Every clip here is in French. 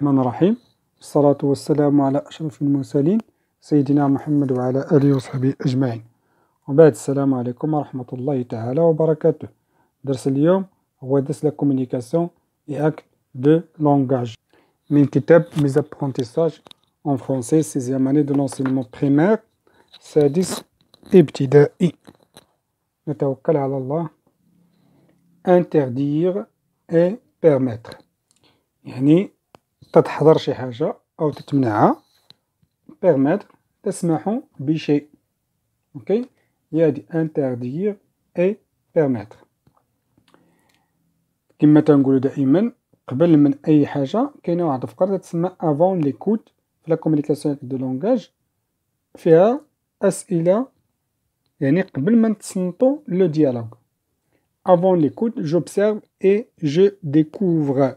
الرحمن الرحيم الصلاة والسلام على أشرف المرسلين سيدنا محمد وعلى آله وصحبه أجمعين وبعد السلام عليكم ورحمة الله تعالى وبركاته. درس اليوم هو درس لا communication et acte de langage من كتاب mes apprentissages en français 6e année de l'enseignement primaire سادس ابتدائي. نتوكل على الله. interdire et permettre يعني تتحضر شي حاجة أو تتمنعها. permettre تسمح بشيء. اوكي هادي interdire et permettre. كما تنقولو دائما قبل من أي حاجة كاينة واحد الفقرة تسمى avant l'écoute في لا communication دو لونغاج، فيها أسئلة يعني قبل ما نتصنتو لو ديالوغ. avant l'écoute j'observe et je découvre.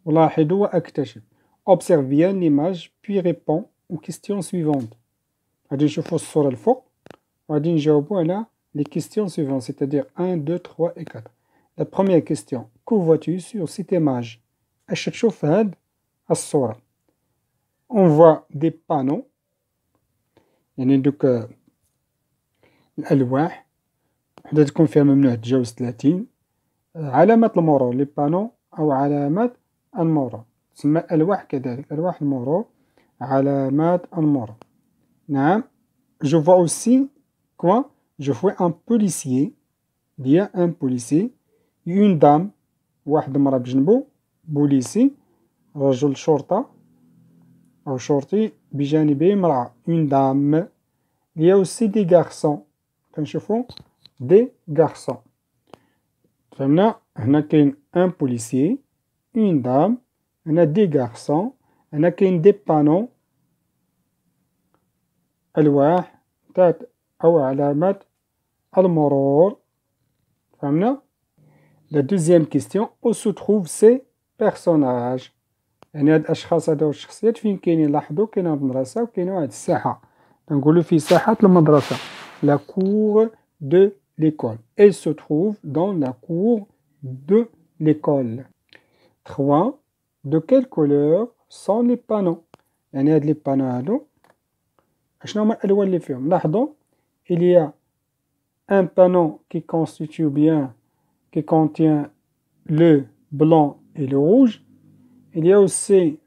ألاحظ وأكتشف. observe bien l'image puis réponds aux questions suivantes. غادي نشوفو الصورة الفوق وغادي نجاوبو على les questions suivantes, c'est-à-dire 1, 2, 3 et 4. La première question, que vois-tu sur cette image? اش تشوف في هاد الصورة؟ on voit des panneaux يعني دوك الألواح وحدة تكون فيها ممنوع تجاوز 30. علامات المرور لي بانو أو علامات المرور تسمى ألواح، كذلك ألواح المرور علامات المرور. نعم. je vois aussi quoi? je vois un policier. il y a un policier. une dame واحد المرأة بجنبو بوليسي رجل شرطة أو شرطي بجانبه امرأة une dame. il y a aussi des garçons. كنشوفو des garçons. فهمنا هنا كاين un policier une dame هنا des garçons هنا كاين des panneaux ألواح تاعت أو علامات المرور. فهمنا. La deuxième question, où se trouvent ces personnages؟ يعني هاد الأشخاص هادا والشخصيات فين كاينين؟ لاحظوا كاينة واحد المدرسة وكاينة واحد الساحة، تنقولو في ساحة المدرسة la cour de l'école. Elle se trouve dans la cour de l'école. 3. De quelle couleur sont les panneaux؟ يعني هاد لي بانو هادو اشنو هما الألوان اللي فيهم؟ لاحظوا il y a un panneau qui constitue bien qui contient le blanc et le rouge. Il y a aussi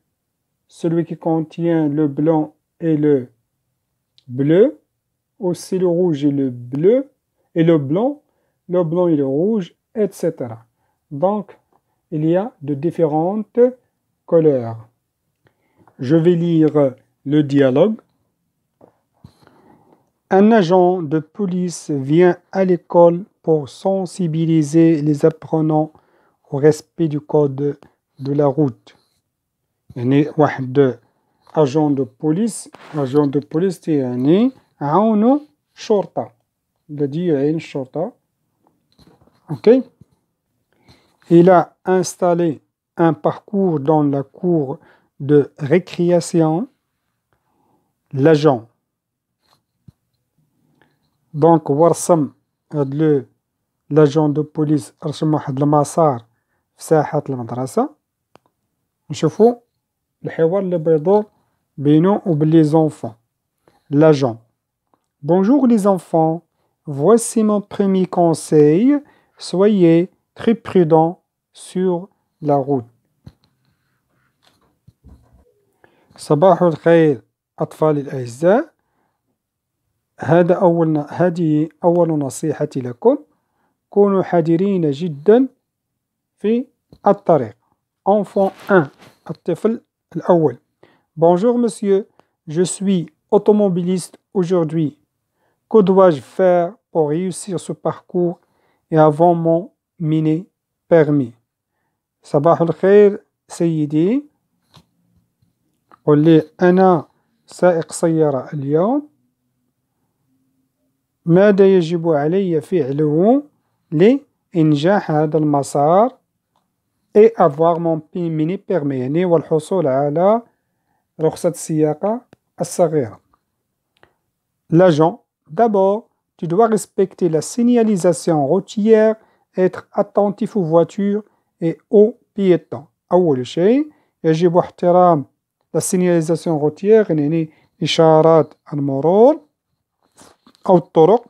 celui qui contient le blanc et le bleu, aussi le rouge et le bleu, et le blanc et le rouge, etc. Donc, il y a de différentes couleurs. Je vais lire le dialogue. Un agent de police vient à l'école pour sensibiliser les apprenants au respect du code de la route. يعني واحد agent de police يعني عون شرطة الذي يعين الشرطة. ok. Il a installé un parcours dans la cour de récréation. L'agent donc ورسم هاد لاجون دو بوليس رسم واحد المسار في ساحة المدرسة. نشوفو الحوار اللي بيدور بينو وبين لي زونفون. l'agent bonjour les enfants, voici mon premier conseil, soyez très prudents sur la route. صباح الخير أطفالي الأعزاء، هذه أول نصيحتي لكم، كونوا حذرين جدا في الطريق. enfant 1 الطفل الأول. bonjour monsieur, je suis automobiliste aujourd'hui. Que dois-je faire pour réussir ce parcours et avoir mon mini permis؟ صباح الخير سيدي، قل لي أنا سائق سيارة اليوم، ماذا يجب علي فعله لإنجاح هذا المسار et avoir mon mini permis يعني والحصول على رخصة السياقة الصغيرة. l'agent d'abord tu dois respecter la signalisation routière, être attentif aux voitures et aux piétons. أول شيء يجب احترام la signalisation routière يعني إشارات المرور أو الطرق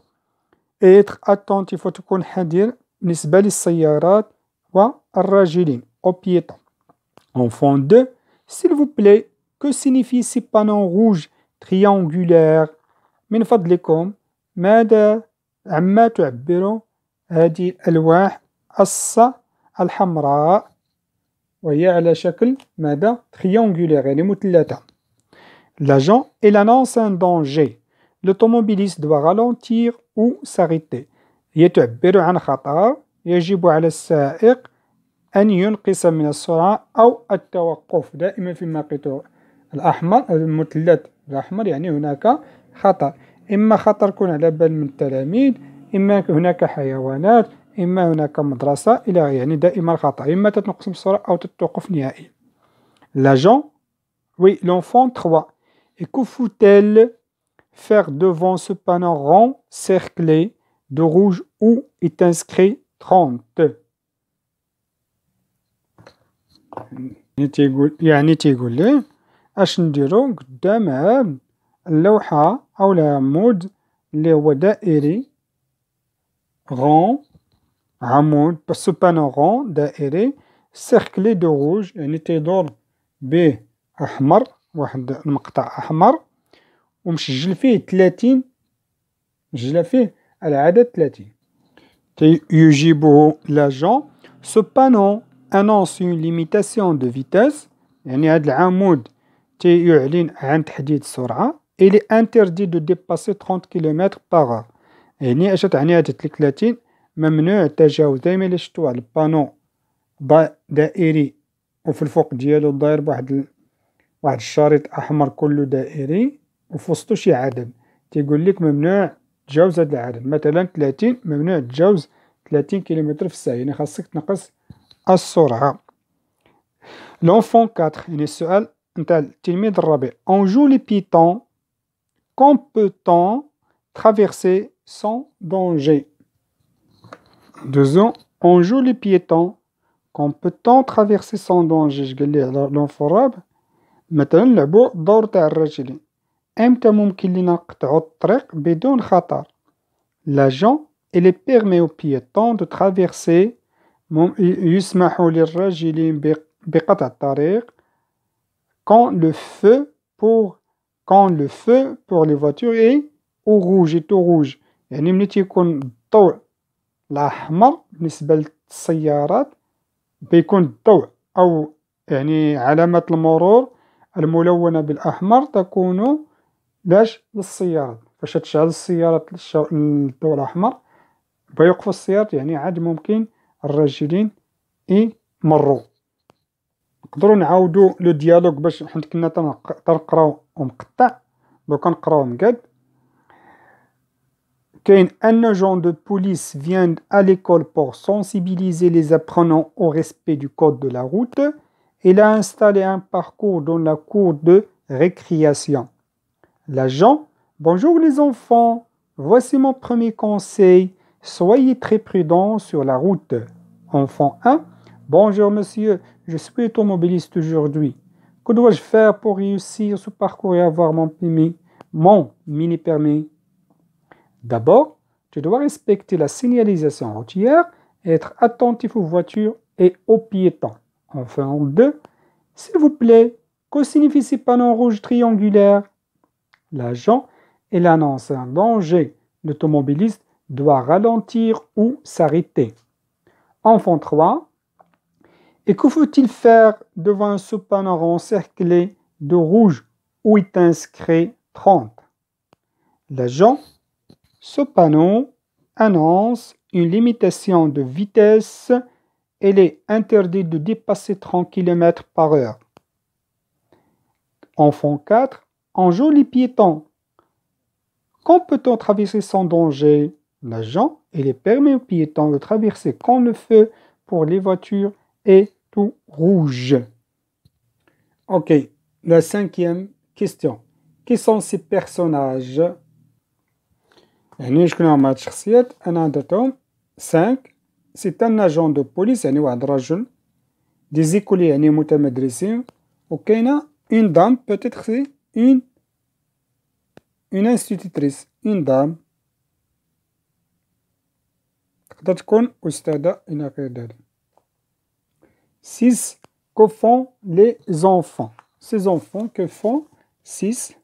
et être attentif وتكون حذر بالنسبة للسيارات والراجلين aux piétons. Enfant 2, s'il vous plaît, que signifie ces panneaux rouges triangulaires؟ من فضلكم ماذا عما تعبر هذه الألواح الحمراء وهي على شكل ماذا؟ triangulaire يعني مثلثة. L'agent il annonce un danger. L'automobiliste doit ralentir ou s'arrêter. هي تعبر عن خطر يجب على السائق أن ينقص من السرعة أو التوقف. دائما في المقطع الأحمر المثلث الأحمر يعني هناك خطر، إما خطر يكون على بال من التلاميذ، إما هناك حيوانات، إما هناك مدرسة إلى يعني دائما خطر، إما تتنقص من السرعة أو تتوقف نهائيا. L'agent, oui, l'enfant 3. Et que faut-elle faire devant ce panneau rond cerclé de rouge où est inscrit 30؟ يعني تيقول لي اش نديرو قدام هاد اللوحة أو العمود اللي هو دائري غون، عمود بس بانو غون دائري سيركلي دو روج يعني تيدور به أحمر، واحد المقطع أحمر ومسجل فيه 30، مسجل فيه العدد 30. يجيبه لاجون سو بانو annonce une limitation de vitesse يعني هاد العمود يعلن عن تحديد السرعة. Il est interdit de dépasser 30 km/h يعني اش تعني هاد 30 ممنوع التجاوز. دايما إلا شفتو واحد البانو دائري وفي الفوق ديالو داير بواحد الشريط أحمر كله دائري وفوسطو شي عدد تيقول لك ممنوع تجاوز هاد العدد، مثلا 30 ممنوع تجاوز 30 كيلومتر في الساعة يعني خاصك تنقص السرعة. L'enfant 4 يعني السؤال نتاع التلميذ الرابع. On joue les piétons, quand peut-on traverser sans danger؟ Deuxième, on joue les piétons, quand peut-on traverser sans danger؟ اش قال لي على l'enfant الرابع؟ مثلا نلعبو الدور تاع الراجلين، امتى ممكن لينا نقطعو الطريق بدون خطر؟ L'agent il permet aux piétons de traverser يسمح للراجلين بقطع الطريق quand le feu pour les voitures est au rouge est au rouge يعني ملي تيكون الضوء الأحمر بالنسبة للسيارات بيكون الضوء أو يعني علامات المرور الملونة بالأحمر تكون للسيارات. فاش تشعل السيارات الضوء الأحمر بيوقفوا السيارات يعني عاد ممكن الراجلين يمروا. نقدروا نعاودوا لو ديالوغ باش حيت كنا تنقراو ومقطع دوكا نقراو مقاد. كاين un agent de police vient à l'école pour sensibiliser les apprenants au respect du code de la route. Il a installé un parcours dans la cour de récréation. L'agent, bonjour les enfants, voici mon premier conseil, soyez très prudents sur la route. Enfant 1, bonjour monsieur, je suis automobiliste aujourd'hui. Que dois-je faire pour réussir ce parcours et avoir mon mini-permis? D'abord, tu dois respecter la signalisation routière et être attentif aux voitures et aux piétons. Enfin 2, s'il vous plaît, que signifie ces panneaux rouges triangulaires? L'agent, il annonce un danger. L'automobiliste doit ralentir ou s'arrêter. Enfant 3, et que faut-il faire devant ce panneau encerclé de rouge où est inscrit 30? L'agent, ce panneau annonce une limitation de vitesse. Il est interdit de dépasser 30 km/h. Enfant 4, en joue les piétons. Quand peut-on traverser sans danger? L'agent, il permet aux piétons de traverser quand le feu pour les voitures est tout rouge. Ok, la 5e question. Qui sont ces personnages؟ يعني شكون هما هاد الشخصيات؟ أنا درتهم 5. C'est un agent de police يعني واحد الرجل، des écoliers يعني متمدرسين، وكاينة une dame peut-être c'est une institutrice une dame تقدر تكون أستاذة إلى غير ذلك. 6. Que font les enfants? Ces enfants, que font? 6.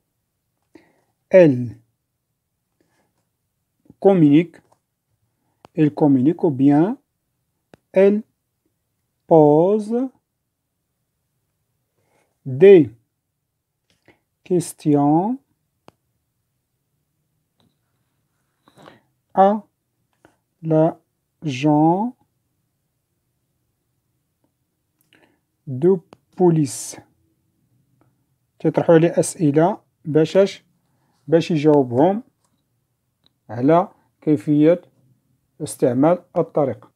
Elles communiquent ou bien elles posent des questions à l'agent de police. تطرحوا عليه أسئلة باش يجاوبهم على كيفية استعمال الطريقة.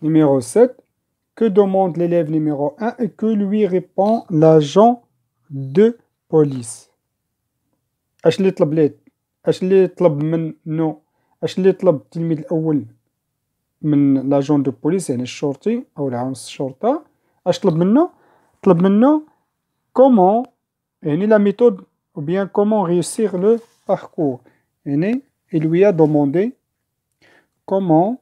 Numéro 7. Que demande l'élève numéro 1 et que lui répond l'agent de police? اش اللي طلب ليه اش اللي طلب منه اش اللي طلب التلميذ الأول من لاجون دو بوليس يعني الشرطي أو العامل الشرطة؟ اش طلب منه؟ طلب منه comment يعني la méthode ou bien comment réussir le parcours. يعني il lui a demandé comment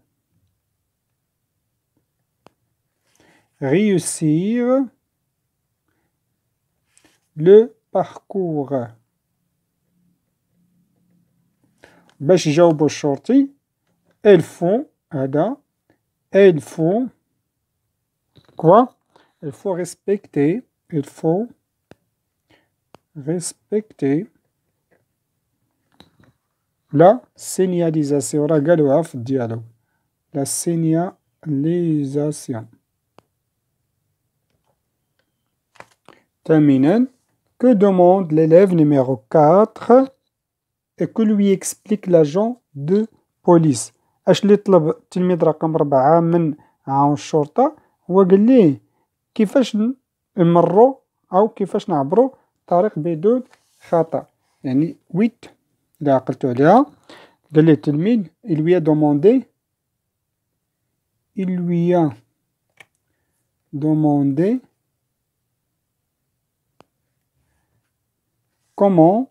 réussir le parcours. باش يجاوبوا الشرطي elles font هذا elles font quoi? Il faut respecter la signalisation. راه قالوها في الديالوج la signalisation. ثامنا. Que demande l'élève numéro 4 et que lui explique l'agent de police? اش اللي طلب التلميذ رقم 4 من عون الشرطة؟ هو قال ليه كيفاش نمروا أو كيفاش نعبروا طريق بدون خطأ. يعني 8 إذا عقلتوا عليها قال ليه التلميذ il lui a demandé comment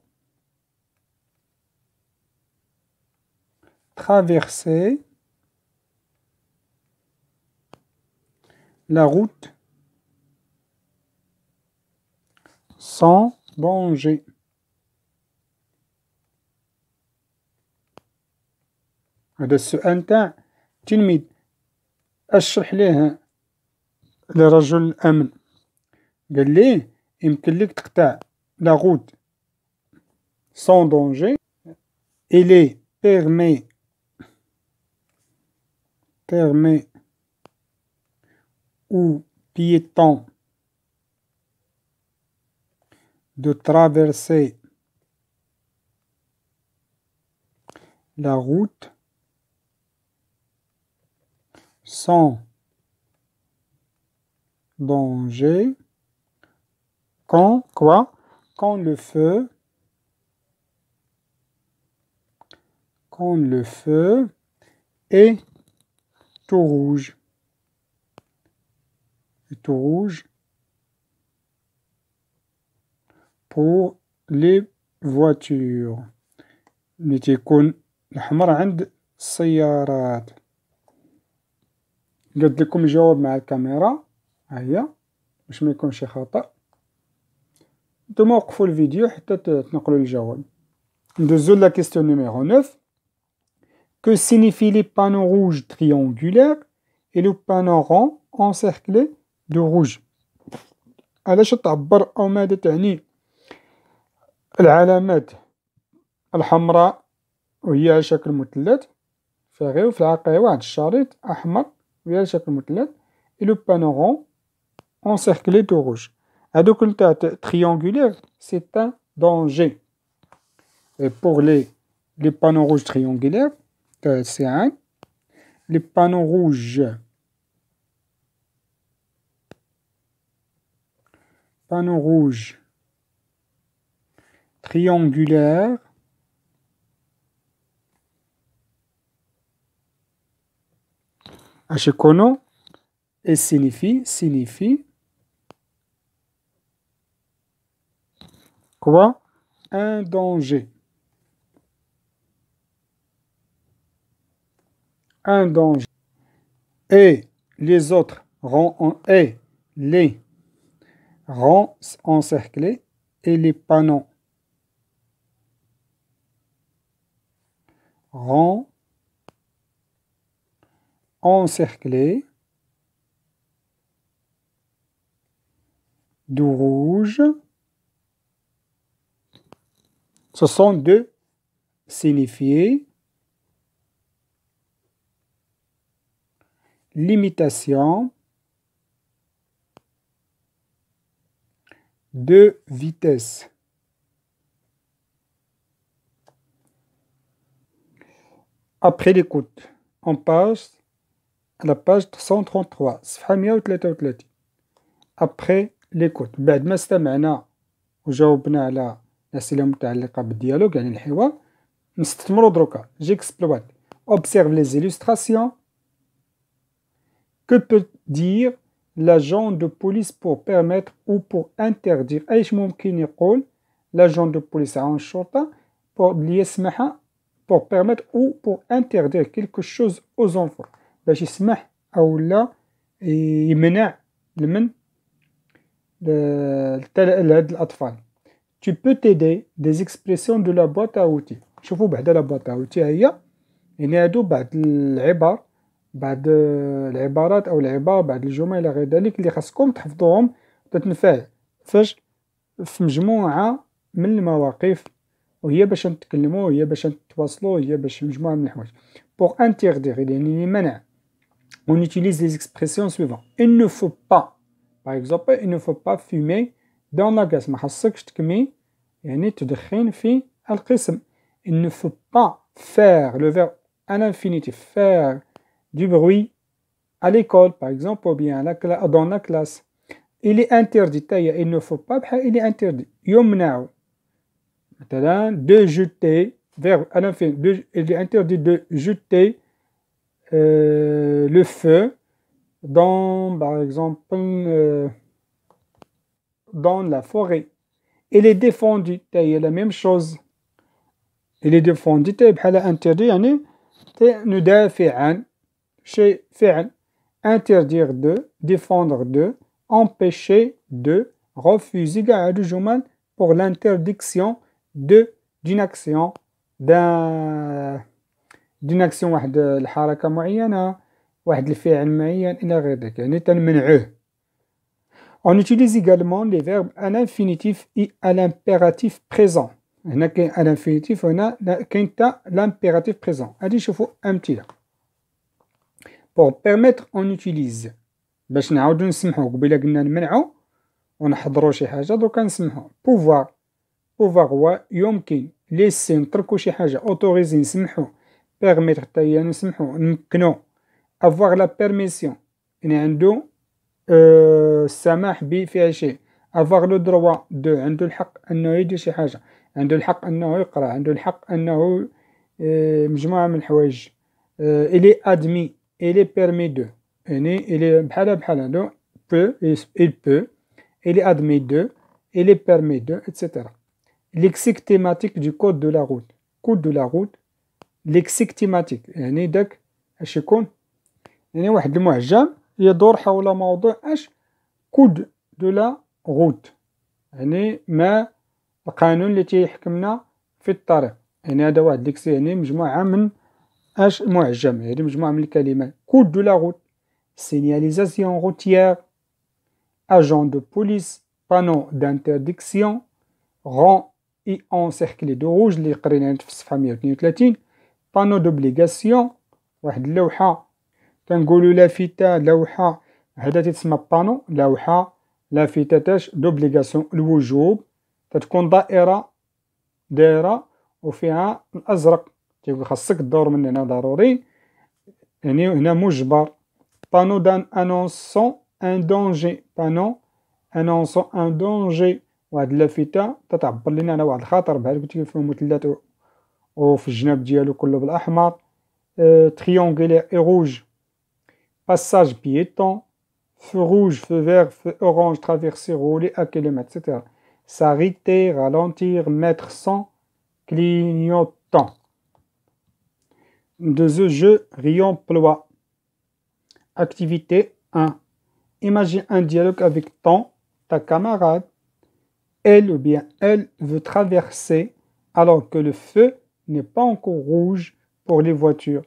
traverser la route sans danger. هذا السؤال تاع التلميذ اشرح ليه لرجل الأمن قال ليه يمكن لك تقطع la route sans danger. Il est permet aux piétons de traverser la route sans danger quand quoi? Quand le feu est tout rouge. Pour les voitures. اللي تيكون الأحمر عند السيارات. قلت لكم جاوب مع الكاميرا هيا باش ما يكونش شي خطأ. نتوما وقفوا الفيديو حتى تنقلوا الجواب. ندوزو لا كيستيون نيميرو 9. Que signifient les panneaux rouges triangulaires et le panneau rond encerclé de rouge؟ علاش تعبر أو ماذا تعني العلامات الحمراء وهي على شكل مثلث فغير في العقاري واحد الشريط أحمر وهي على شكل مثلث et le panneau rond encerclé de rouge. هادوك نتاع triangulaire c'est un danger. Et pour les panneaux rouges triangulaires c'est un. Les panneaux rouges triangulaires أشكونه et signifie quoi? Un danger. Un danger. Et les autres et les rangs encerclés et les panneaux. Rangs encerclés de rouge. Ce sont deux signifiés. Limitation de vitesse. Après l'écoute, on passe à la page 133 صفحة 133. Après l'écoute بعد ما استمعنا وجاوبنا على الأسئلة المتعلقة بالديالوج يعني الحوار نستثمروا دروكا j'exploite. Observe les illustrations. Que peut dire l'agent de police pour permettre ou pour interdire ايش ممكن يقول l'agent de police عن الشرطة ليسمح pour permettre ou pour interdire quelque chose aux enfants باش يسمح أو لا يمنع لمن لهاد الأطفال. Tu peux t'aider des expressions de la boîte à outils. شوفوا بعدا la boîte à outils هي يعني هادو بعض العبار بعض العبارات أو العبارة بعض الجمل إلى غير ذلك اللي خاصكم تحفظوهم وتتنفع فاش في مجموعة من المواقف وهي باش نتكلموا وهي باش نتواصلوا وهي باش مجموعة من الحوايج. Pour interdire يعني لمنع on utilise les expressions suivantes. Il ne faut pas par exemple il ne faut pas fumer dans la gaz ما خاصكش تكمي يعني تدخين في القسم. Il ne faut pas faire le verbe à l'infinitif faire du bruit à l'école par exemple ou bien dans la classe. Il est interdit il ne faut pas il est interdit يمنع مثلا de jeter verbe à l'infinitif il est interdit de jeter le feu dans par exemple dans la forêt. Il est défendu هي la même chose. Il est défendu بحال interdit يعني ندافع عن شيء فعل. Interdire de, défendre de, empêcher de, refuser كاع هادو جمل pour l'interdiction d'une action d'une action واحد الحركة معينة واحد الفعل معين إلى غير ذلك يعني تنمنعوه. On utilise également les verbes à l'infinitif et à l'impératif présent. هنا كاين à l'infinitif وهنا كاين حتى l'impératif présent. غادي نشوفوا أمثلة. Pour permettre on utilise باش نعاودو نسمحو قبيله قلنا نمنعو ونحضرو شي حاجة دوكا نسمحو. Pouvoir هو يمكن. laisser نتركو شي حاجة. autoriser نسمحو. permettre حتى هي نسمحو نمكنو. avoir la permission يعني عندو السماح بفعل شيء. avoir le droit de عنده الحق أنه يدير شي حاجة. عنده الحق أنه يقرأ. عنده الحق أنه مجموعة من الحوايج. il est admis. il est permis de يعني il est بحال peut il peut il est admis de il est permis de etc. lexique thématique du code de la route. code de la route lexique thématique يعني داك اش يكون يعني واحد المعجم يدور حول موضوع اش كود دو لا روت يعني ما القانون اللي تيحكمنا في الطريق يعني هذا واحد ليكسي يعني مجموعة من اش معجم يعني مجموعة من الكلمات. كود دو لا روت signalisation routière agent de police panneau d'interdiction rond et encerclé de rouge اللي قريناه في الصفحة 132 panneau d'obligation واحد اللوحة كنقولوا لافتة لوحة هذا تتسمى بانو لوحة لافتة تاش دوبليغاسيون الوجوب تتكون دائرة وفيها الأزرق تيقول خاصك تدور من هنا ضروري يعني هنا مجبر. بانو دان انونسون ان دونجي بانو انونسون ان دونجي واحد لافتة تتعبر لنا على واحد الخطر بحال قلت لكم فيه مثلث وفي الجناب ديالو كله بالأحمر. triangulaire et rouge passage piéton feu rouge feu vert feu orange traversée roulée à kilomètres etc. s'arrêter, ralentir, mettre son clignotant. De ce jeu réemploi. Activité 1. Imagine un dialogue avec ta camarade. Elle ou bien elle veut traverser alors que le feu n'est pas encore rouge pour les voitures.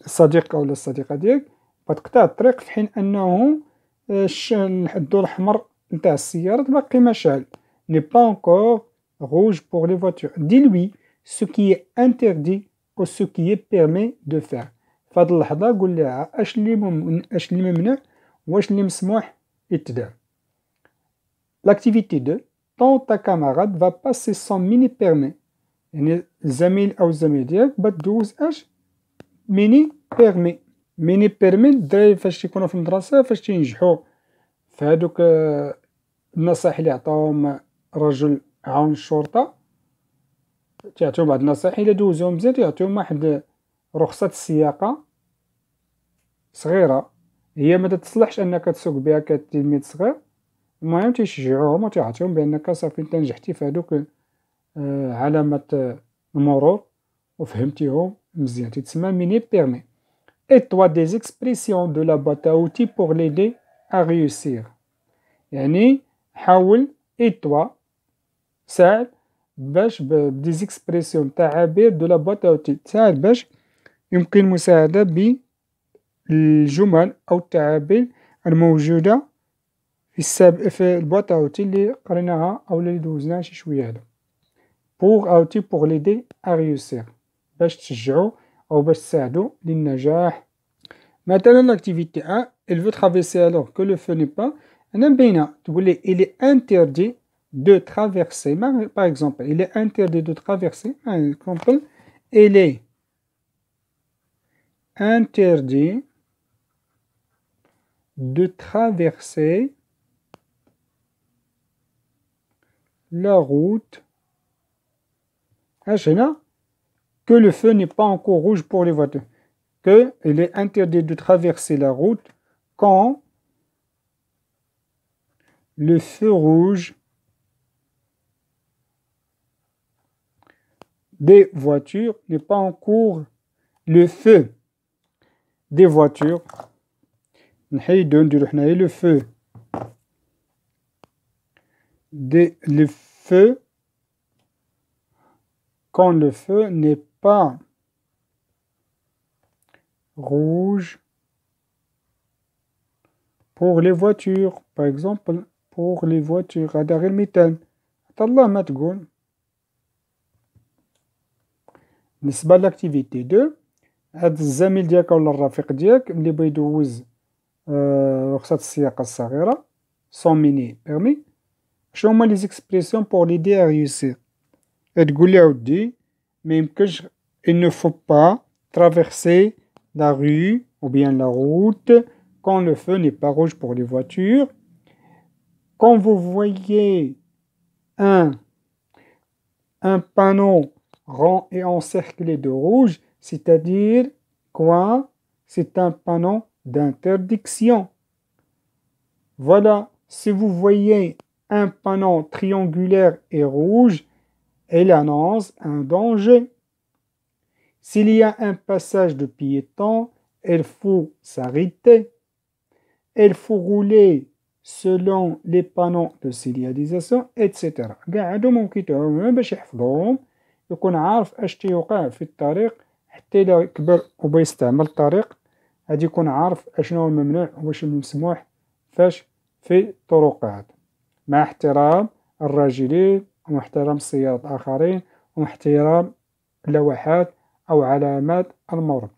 صديقك ولا الصديقة ديالك تقطع الطريق في حين أنه الضوء الأحمر نتاع السيارات باقي ما شعل. n'est pas encore rouge pour les voitures. Dis-lui ce qui est interdit ou ce qui est permis de faire. في هذه اللحظة قول لها اش اللي ممنوع واش اللي مسموح يتدار. L'activité 2. Ta camarade va passer son mini permis. يعني الزميل أو الزميل ديالك بتدوز اش ميني بيرمي. ميني بيرمي الدراري فاش يكونوا في المدرسة فاش تينجحوا في هادوك النصائح اللي عطاهم رجل عون الشرطة تيعطيهم بعض النصائح إلا دوزوهم مزيان تيعطيهم واحد رخصة السياقة صغيرة هي ما تصلحش أنك تسوق بها كتلميذ صغير. المهم تيشجعوهم وتيعطيهم بأنك صافي انت نجحتي في هادوك علامة المرور وفهمتيهم مزيان تتسمى ميني بيرمي. Et toi des expressions de la boîte à outils pour l'aider à réussir. يعني حاول et toi ساعد باش بديز اكسبريسيون تعابير دو لا بوات اوتي تساعد باش يمكن المساعدة بالجمل أو التعابير الموجودة في البوات اوتي اللي قريناها أو اللي دوزناها شي شوية هذا. pour outil pour l'aider à réussir باش تشجعو أو باش تساعدو للنجاح. مثلا l'activité 1 elle veut traverser alors que le feu n'est pas. أنا مبينة تقول لي il est interdit de traverser. Par exemple, il est interdit de traverser. Par exemple, il est interdit de traverser la route. Que le feu n'est pas encore rouge pour les voitures. Que il est interdit de traverser la route quand le feu rouge des voitures n'est pas en cours. Le feu des voitures le feu le feu quand le feu n'est pas rouge pour les voitures. Par exemple pour les voitures هذا غير مثال حتى الله ما تقول. بالنسبة لاكتيفيتي 2 هاد الزميل ديالك ولا الرفيق ديالك ملي بغا يدوز رخصة السياقة الصغيرة سون ميني بيرمي شنو هما لي زيكسبريسيون بور ليدي ا ريوسير. تقول لي اودي ما يمكنش il ne faut pas traverser la rue ou bien la route quand le feu n'est pas rouge pour les voitures. Quand vous voyez un panneau rond et encerclé de rouge, c'est-à-dire quoi? C'est un panneau d'interdiction. Voilà, si vous voyez un panneau triangulaire et rouge, il annonce un danger. S'il y a un passage de piétons, il faut s'arrêter. Il faut rouler selon les panneaux de signalisation, etc. كاع هادو ممكن تعاونونا باش يحفظوهم يكون عارف اش تيوقع في الطريق حتى إلا كبر وبغى يستعمل الطريق غادي يكون عارف اشنو الممنوع واش المسموح فاش في الطرقات مع احترام الراجلين واحترام السيارات الآخرين واحترام اللوحات أو علامات المرور.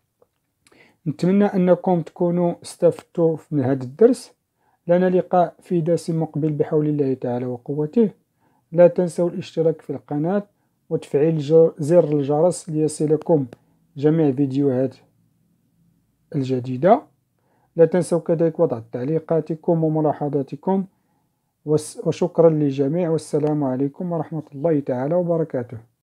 نتمنى أنكم تكونوا استفدتوا من هذا الدرس. لنا لقاء في درس مقبل بحول الله تعالى وقوته. لا تنسوا الاشتراك في القناة وتفعيل زر الجرس ليصلكم جميع فيديوهات الجديدة. لا تنسوا كذلك وضع تعليقاتكم وملاحظاتكم وشكرا للجميع والسلام عليكم ورحمة الله تعالى وبركاته.